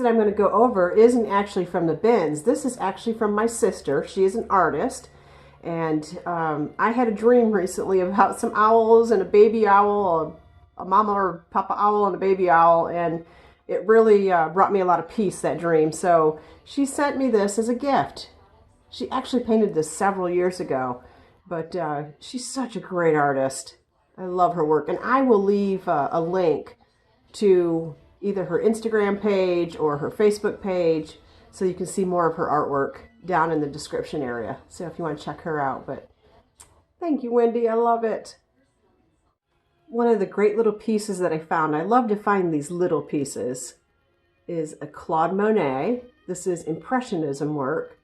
that I'm going to go over isn't actually from the bins. This is actually from my sister. She is an artist. And I had a dream recently about some owls and a baby owl, a mama or papa owl and a baby owl. And it really brought me a lot of peace, that dream. So she sent me this as a gift. She actually painted this several years ago. But she's such a great artist. I love her work. And I will leave a link to either her Instagram page or her Facebook page so you can see more of her artwork down in the description area. So if you want to check her out. But thank you, Wendy. I love it. One of the great little pieces that I found, I love to find these little pieces, is a Claude Monet. This is Impressionism work.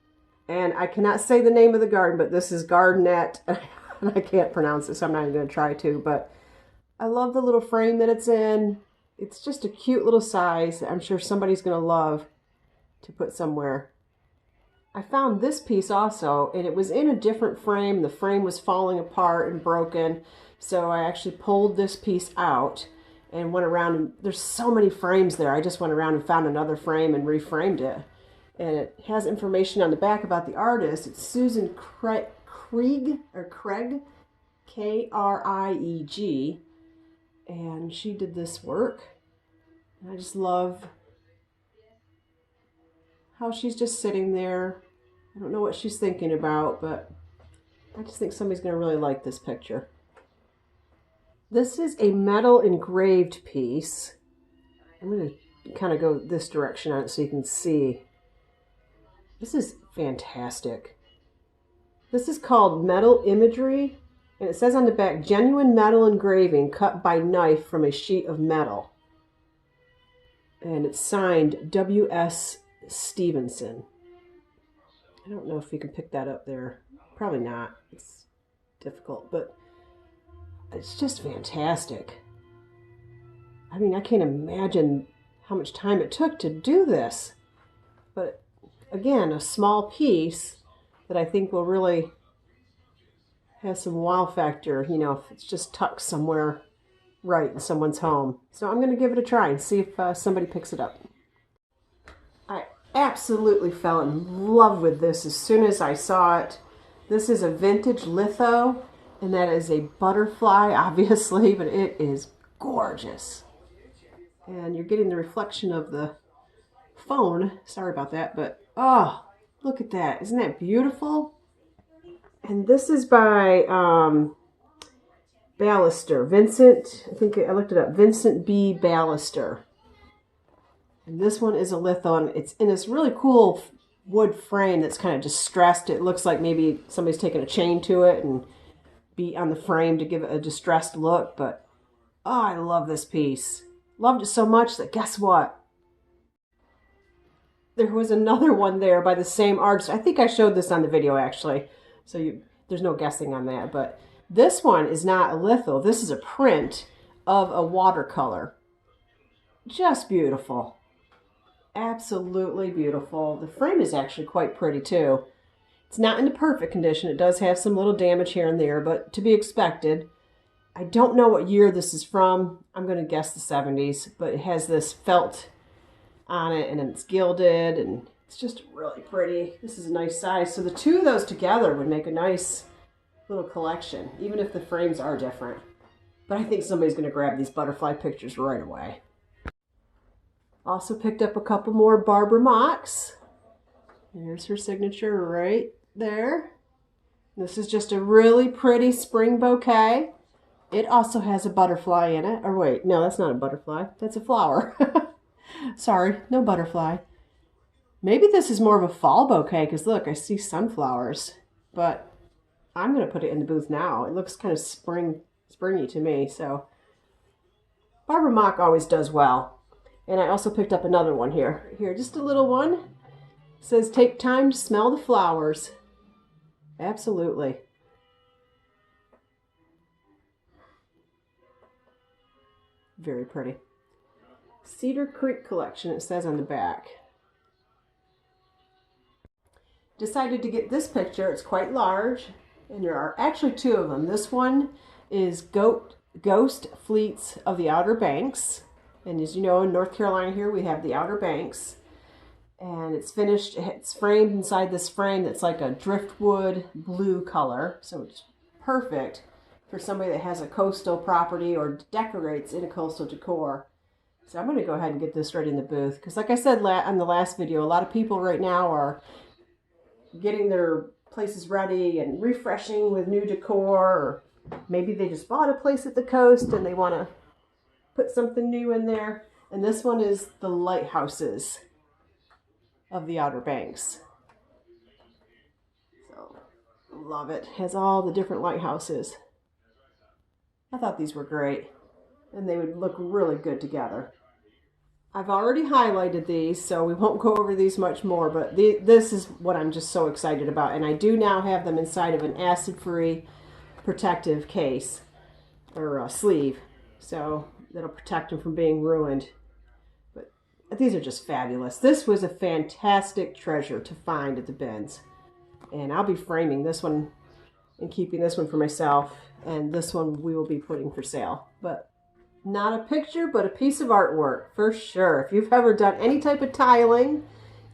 And I cannot say the name of the garden, but this is Gardenet. And I can't pronounce it, so I'm not even going to try to. But I love the little frame that it's in. It's just a cute little size. I'm sure somebody's going to love to put somewhere. I found this piece also, and it was in a different frame. The frame was falling apart and broken. So I actually pulled this piece out and went around. And there's so many frames there. I just went around and found another frame and reframed it. And it has information on the back about the artist. It's Susan Craig, K-R-I-E-G. And she did this work. And I just love how she's just sitting there. I don't know what she's thinking about, but I just think somebody's going to really like this picture. This is a metal engraved piece. I'm going to kind of go this direction on it so you can see. This is fantastic. This is called Metal Imagery, and it says on the back, genuine metal engraving cut by knife from a sheet of metal. And it's signed W.S. Stevenson. I don't know if you can pick that up there. Probably not. It's difficult, but it's just fantastic. I mean, I can't imagine how much time it took to do this. But again, a small piece that I think will really have some wow factor, you know, if it's just tucked somewhere right in someone's home. So I'm going to give it a try and see if somebody picks it up. I absolutely fell in love with this as soon as I saw it. This is a vintage litho, and that is a butterfly, obviously, but it is gorgeous. And you're getting the reflection of the phone. Sorry about that, but oh, look at that. Isn't that beautiful? And this is by Ballister. Vincent, I think I looked it up. Vincent B. Ballister. And this one is a litho, and it's in this really cool wood frame that's kind of distressed. It looks like maybe somebody's taken a chain to it and beat on the frame to give it a distressed look. But oh, I love this piece. Loved it so much that guess what? There was another one there by the same artist. I think I showed this on the video actually. So there's no guessing on that. But this one is not a litho. This is a print of a watercolor. Just beautiful. Absolutely beautiful. The frame is actually quite pretty too. It's not in the perfect condition. It does have some little damage here and there, but to be expected. I don't know what year this is from. I'm going to guess the 70s, but it has this felt on it and it's gilded and it's just really pretty. This is a nice size. So the two of those together would make a nice little collection, even if the frames are different. But I think somebody's going to grab these butterfly pictures right away. Also picked up a couple more Barbara Mocks. There's her signature right there. This is just a really pretty spring bouquet. It also has a butterfly in it. Or wait, no, that's not a butterfly. That's a flower. Sorry, no butterfly. Maybe this is more of a fall bouquet because look, I see sunflowers. But I'm going to put it in the booth now. It looks kind of springy to me. So Barbara Mock always does well. And I also picked up another one here. Here, just a little one. It says, take time to smell the flowers. Absolutely. Very pretty. Cedar Creek Collection, it says on the back. Decided to get this picture. It's quite large. And there are actually two of them. This one is Ghost Fleets of the Outer Banks. And as you know, in North Carolina here, we have the Outer Banks. And it's finished. It's framed inside this frame that's like a driftwood blue color. So it's perfect for somebody that has a coastal property or decorates in a coastal decor. So I'm going to go ahead and get this ready in the booth. Because like I said on the last video, a lot of people right now are getting their places ready and refreshing with new decor. Or maybe they just bought a place at the coast and they want to put something new in there. And this one is the lighthouses of the Outer Banks. So, love it. Has all the different lighthouses. I thought these were great. And they would look really good together. I've already highlighted these, so we won't go over these much more, but this is what I'm just so excited about. And I do now have them inside of an acid-free protective case, or sleeve. So, that'll protect them from being ruined. These are just fabulous. This was a fantastic treasure to find at the bins. And I'll be framing this one and keeping this one for myself. And this one we will be putting for sale. But not a picture, but a piece of artwork for sure. If you've ever done any type of tiling,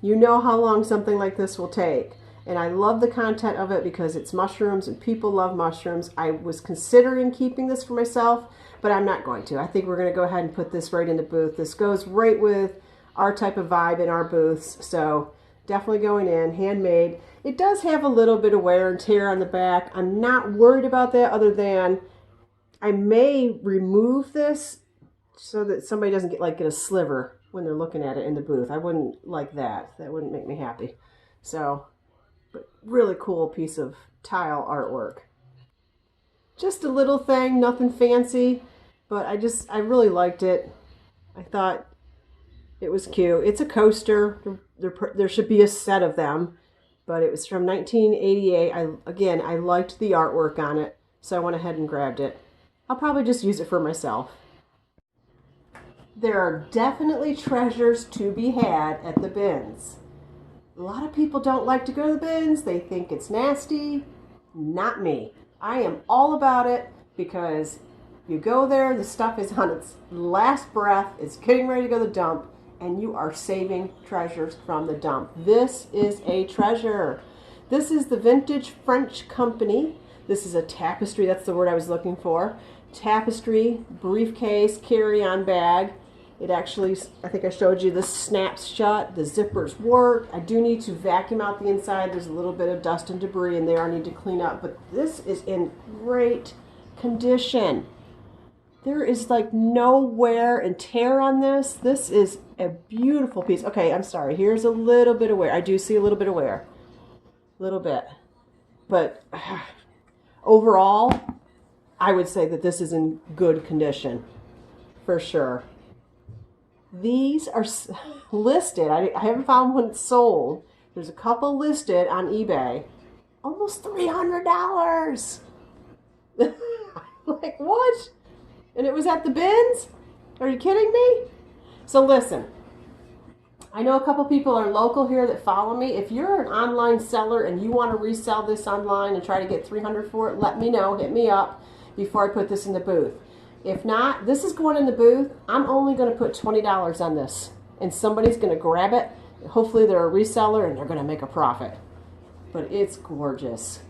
you know how long something like this will take. And I love the content of it because it's mushrooms and people love mushrooms. I was considering keeping this for myself, but I'm not going to. I think we're going to go ahead and put this right in the booth. This goes right with our type of vibe in our booths. So definitely going in, handmade. It does have a little bit of wear and tear on the back. I'm not worried about that other than I may remove this so that somebody doesn't get a sliver when they're looking at it in the booth. I wouldn't like that. That wouldn't make me happy. So, but really cool piece of tile artwork. Just a little thing, nothing fancy, but I really liked it. I thought it was cute. It's a coaster. There should be a set of them, but it was from 1988. I liked the artwork on it, so I went ahead and grabbed it. I'll probably just use it for myself. There are definitely treasures to be had at the bins. A lot of people don't like to go to the bins. They think it's nasty. Not me. I am all about it because you go there, the stuff is on its last breath, it's getting ready to go to the dump, and you are saving treasures from the dump. This is a treasure. This is the Vintage French Company. This is a tapestry, that's the word I was looking for. Tapestry, briefcase, carry-on bag. It actually, I think I showed you, this snaps shut, the zippers work. I do need to vacuum out the inside. There's a little bit of dust and debris in there I need to clean up, but this is in great condition. There is no wear and tear on this. This is a beautiful piece. Okay, I'm sorry. Here's a little bit of wear. I do see a little bit of wear. A little bit. But overall, I would say that this is in good condition. For sure. These are listed. I haven't found one sold. There's a couple listed on eBay. Almost $300. Like, what? And it was at the bins? Are you kidding me? So listen, I know a couple people are local here that follow me. If you're an online seller and you want to resell this online and try to get $300 for it, let me know. Hit me up before I put this in the booth. If not, this is going in the booth. I'm only going to put $20 on this. And somebody's going to grab it. Hopefully they're a reseller and they're going to make a profit. But it's gorgeous.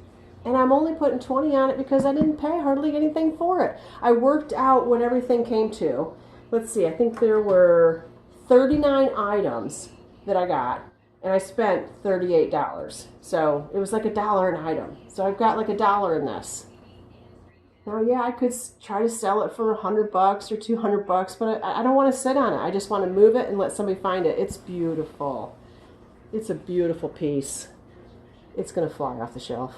And I'm only putting $20 on it because I didn't pay hardly anything for it. I worked out what everything came to. Let's see, I think there were 39 items that I got. And I spent $38. So it was like $1 an item. So I've got like $1 in this. Now, yeah, I could try to sell it for $100 or $200, but I don't want to sit on it. I just want to move it and let somebody find it. It's beautiful. It's a beautiful piece. It's going to fly off the shelf.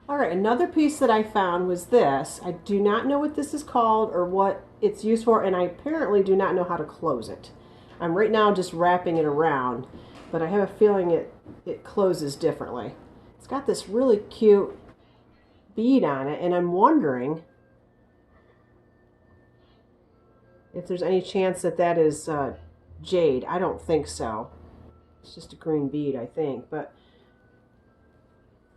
All right, another piece that I found was this. I do not know what this is called or what it's used for, and I apparently do not know how to close it. I'm right now just wrapping it around, but I have a feeling it closes differently. It's got this really cute bead on it, and I'm wondering if there's any chance that that is jade. I don't think so. It's just a green bead, I think, but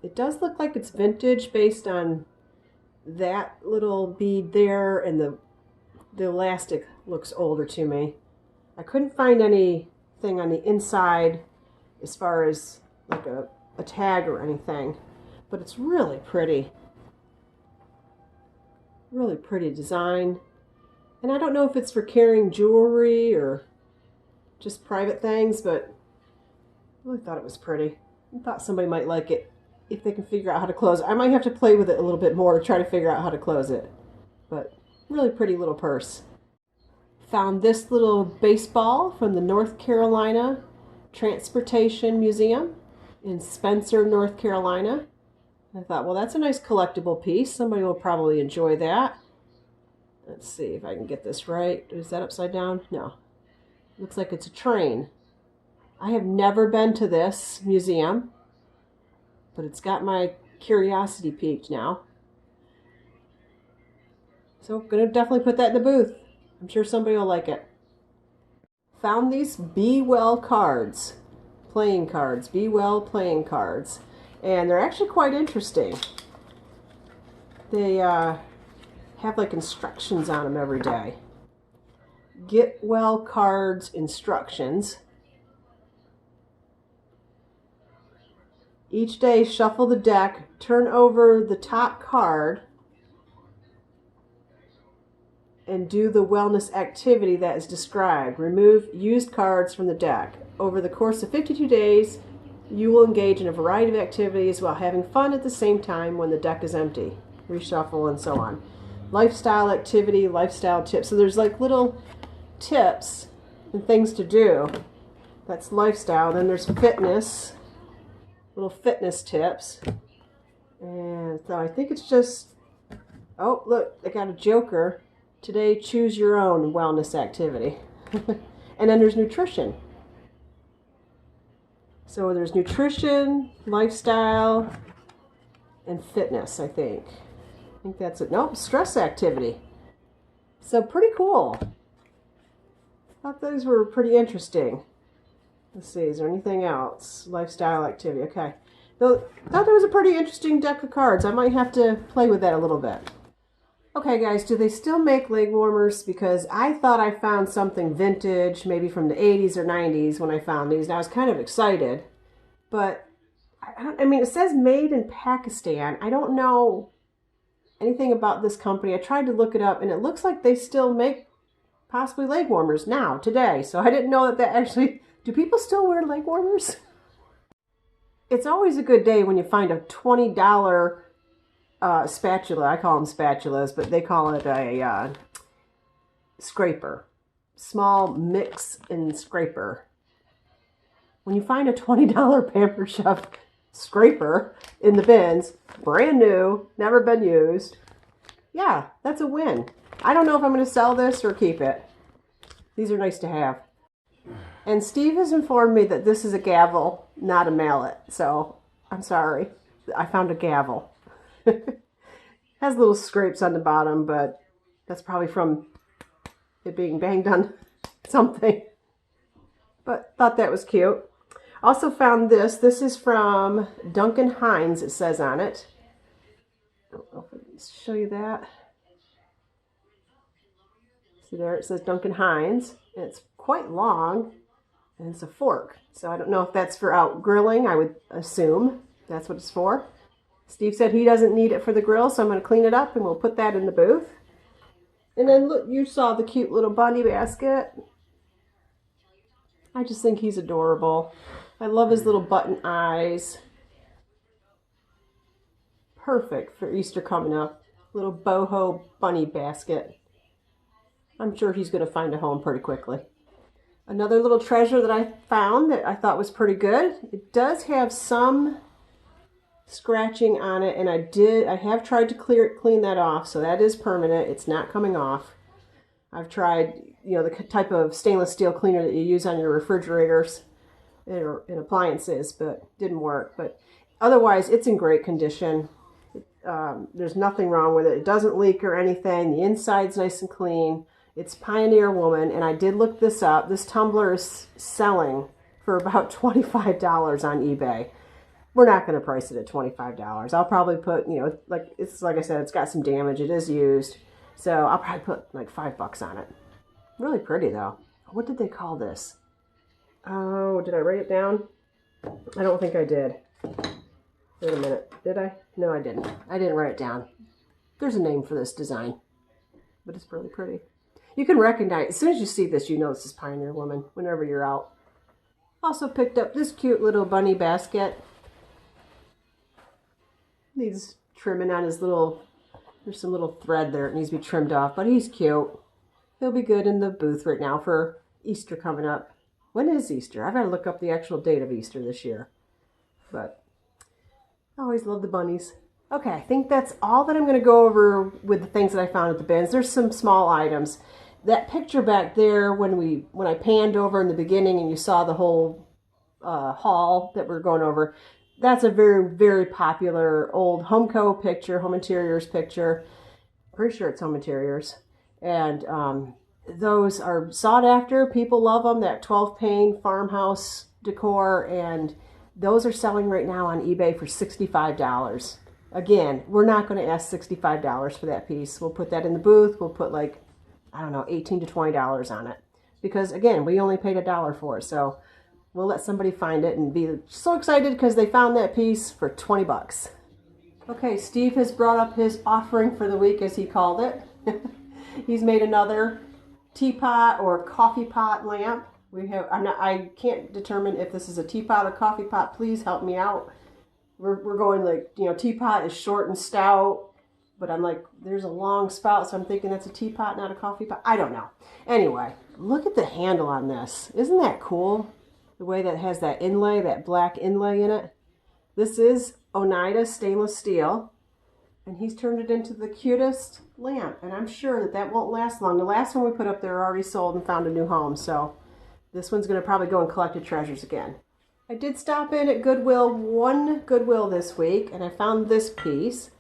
it does look like it's vintage based on that little bead there, and the elastic looks older to me. I couldn't find any thing on the inside as far as like a tag or anything. But it's really pretty. Really pretty design. And I don't know if it's for carrying jewelry or just private things, but I really thought it was pretty. I thought somebody might like it if they can figure out how to close it. I might have to play with it a little bit more to try to figure out how to close it. But really pretty little purse. Found this little baseball from the North Carolina Transportation Museum in Spencer, North Carolina. I thought, well, that's a nice collectible piece. Somebody will probably enjoy that. Let's see if I can get this right. Is that upside down? No. Looks like it's a train. I have never been to this museum, but it's got my curiosity piqued now. So I'm going to definitely put that in the booth. I'm sure somebody will like it. Found these Be Well cards. Playing cards. Be Well playing cards. And they're actually quite interesting. They have like instructions on them every day. Get Well cards instructions. Each day, shuffle the deck, turn over the top card, and do the wellness activity that is described. Remove used cards from the deck. Over the course of 52 days, you will engage in a variety of activities while having fun at the same time when the deck is empty. Reshuffle and so on. Lifestyle activity, lifestyle tips. So there's like little tips and things to do. That's lifestyle. Then there's fitness. Little fitness tips. And so I think it's just, oh, look, they got a joker. Today, choose your own wellness activity. And then there's nutrition. So there's nutrition, lifestyle, and fitness, I think. I think that's it. Nope, stress activity. So pretty cool. Thought those were pretty interesting. Let's see, is there anything else? Lifestyle activity, okay. So, thought there was a pretty interesting deck of cards. I might have to play with that a little bit. Okay guys, do they still make leg warmers? Because I thought I found something vintage, maybe from the 80s or 90s when I found these, and I was kind of excited. But, I mean, it says made in Pakistan. I don't know anything about this company. I tried to look it up, and it looks like they still make possibly leg warmers now, today. So I didn't know that actually... Do people still wear leg warmers? It's always a good day when you find a $20 spatula. I call them spatulas, but they call it a scraper. Small mix and scraper. When you find a $20 Pamper Chef scraper in the bins, brand new, never been used, yeah, that's a win. I don't know if I'm going to sell this or keep it. These are nice to have. And Steve has informed me that this is a gavel, not a mallet. So, I'm sorry. I found a gavel. Has little scrapes on the bottom, but that's probably from it being banged on something. But thought that was cute. Also found this. This is from Duncan Hines, it says on it. I don't know if I can show you that. See there, it says Duncan Hines. And it's quite long. And it's a fork. So I don't know if that's for out grilling. I would assume that's what it's for. Steve said he doesn't need it for the grill, so I'm going to clean it up and we'll put that in the booth. And then look, you saw the cute little bunny basket. I just think he's adorable. I love his little button eyes. Perfect for Easter coming up. Little boho bunny basket. I'm sure he's going to find a home pretty quickly. Another little treasure that I found that I thought was pretty good. It does have some scratching on it, and I have tried to clean that off, so that is permanent. It's not coming off. I've tried, you know, the type of stainless steel cleaner that you use on your refrigerators and appliances, but didn't work. But otherwise, it's in great condition. There's nothing wrong with it. It doesn't leak or anything. The inside's nice and clean. It's Pioneer Woman, and I did look this up. This tumbler is selling for about $25 on eBay. We're not going to price it at $25. I'll probably put, you know, like I said, it's got some damage. It is used. So I'll probably put like $5 on it. Really pretty though. What did they call this? Oh, did I write it down? I don't think I did. Wait a minute. Did I? No, I didn't. I didn't write it down. There's a name for this design, but it's really pretty. You can recognize, as soon as you see this, you know this is Pioneer Woman whenever you're out. Also picked up this cute little bunny basket. Needs trimming on his little, there's some little thread there. It needs to be trimmed off, but he's cute. He'll be good in the booth right now for Easter coming up. When is Easter? I've got to look up the actual date of Easter this year. But I always love the bunnies. Okay, I think that's all that I'm going to go over with the things that I found at the bins. There's some small items. That picture back there, when I panned over in the beginning and you saw the whole haul that we're going over, that's a very, very popular old Homeco picture, home interiors picture. Pretty sure it's home interiors. And those are sought after. People love them, that 12-pane farmhouse decor. And those are selling right now on eBay for $65. Again, we're not going to ask $65 for that piece. We'll put that in the booth. We'll put like, I don't know, $18 to $20 on it. Because again, we only paid $1 for it. So we'll let somebody find it and be so excited because they found that piece for 20 bucks. Okay, Steve has brought up his offering for the week, as he called it. He's made another teapot or coffee pot lamp. I can't determine if this is a teapot or coffee pot. Please help me out. We're going like, teapot is short and stout, but I'm like, there's a long spout, so I'm thinking that's a teapot, not a coffee pot. I don't know. Anyway, look at the handle on this. Isn't that cool? The way that has that inlay, that black inlay in it. This is Oneida stainless steel, and he's turned it into the cutest lamp, and I'm sure that won't last long. The last one we put up there already sold and found a new home, so this one's going to probably go in collected treasures again. I did stop in at one Goodwill this week, and I found this piece.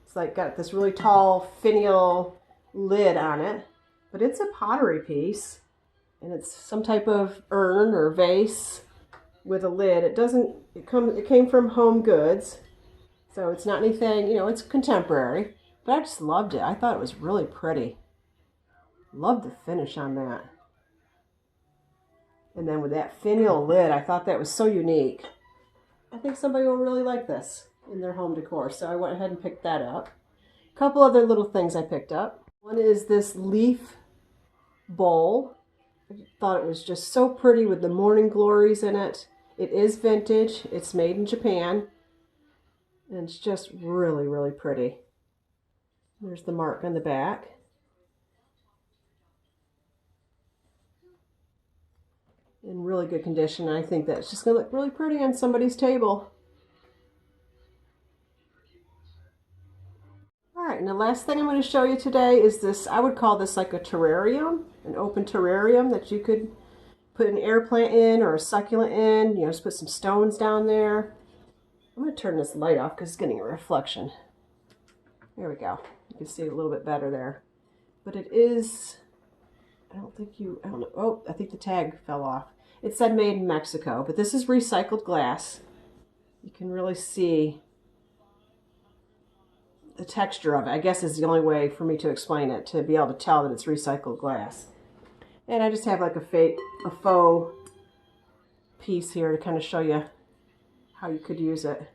It's like got this really tall finial lid on it, but it's a pottery piece, and it's some type of urn or vase with a lid. It came from Home Goods, so it's not anything, it's contemporary, but I just loved it. I thought it was really pretty. Love the finish on that. And then with that finial lid, I thought that was so unique. I think somebody will really like this in their home decor, so I went ahead and picked that up. A couple other little things I picked up. One is this leaf bowl. I thought it was just so pretty with the morning glories in it. It is vintage. It's made in Japan. And it's just really, really pretty. There's the mark on the back. In really good condition. I think that's just going to look really pretty on somebody's table. Alright, and the last thing I'm going to show you today is this, I would call this like a terrarium, an open terrarium that you could put an air plant in or a succulent in, just put some stones down there. I'm going to turn this light off because it's getting a reflection. There we go. You can see it a little bit better there. But it is, I don't know. Oh, I think the tag fell off. It said made in Mexico, but this is recycled glass. You can really see the texture of it, I guess, is the only way for me to explain it, to be able to tell that it's recycled glass. And I just have like a faux piece here to kind of show you how you could use it.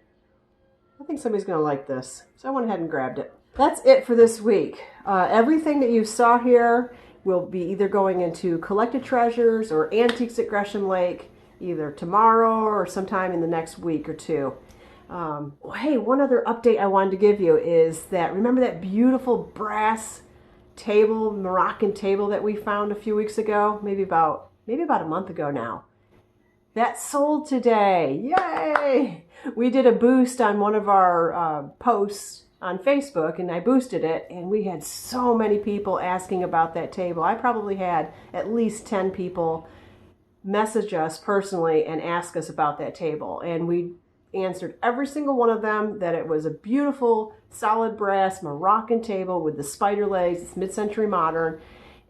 I think somebody's going to like this, so I went ahead and grabbed it. That's it for this week. Everything that you saw here will be either going into collected treasures or antiques at Gresham Lake either tomorrow or sometime in the next week or two. Hey, one other update I wanted to give you is that, remember that beautiful brass table, Moroccan table that we found a few weeks ago? Maybe about a month ago now. That sold today. Yay! We did a boost on one of our posts on Facebook, and I boosted it, and we had so many people asking about that table. I probably had at least 10 people message us personally and ask us about that table, and we answered every single one of them that it was a beautiful solid brass Moroccan table with the spider legs. It's mid-century modern,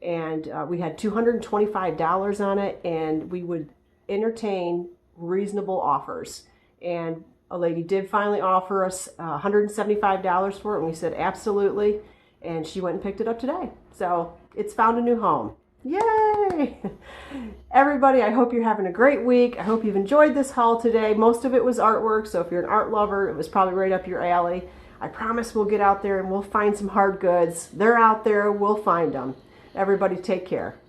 and we had $225 on it, and we would entertain reasonable offers. And a lady did finally offer us $175 for it, and we said absolutely, and she went and picked it up today. So it's found a new home. Yay! Yay! Everybody, I hope you're having a great week. I hope you've enjoyed this haul today. Most of it was artwork, so if you're an art lover, it was probably right up your alley. I promise we'll get out there and we'll find some hard goods. They're out there. We'll find them. Everybody take care.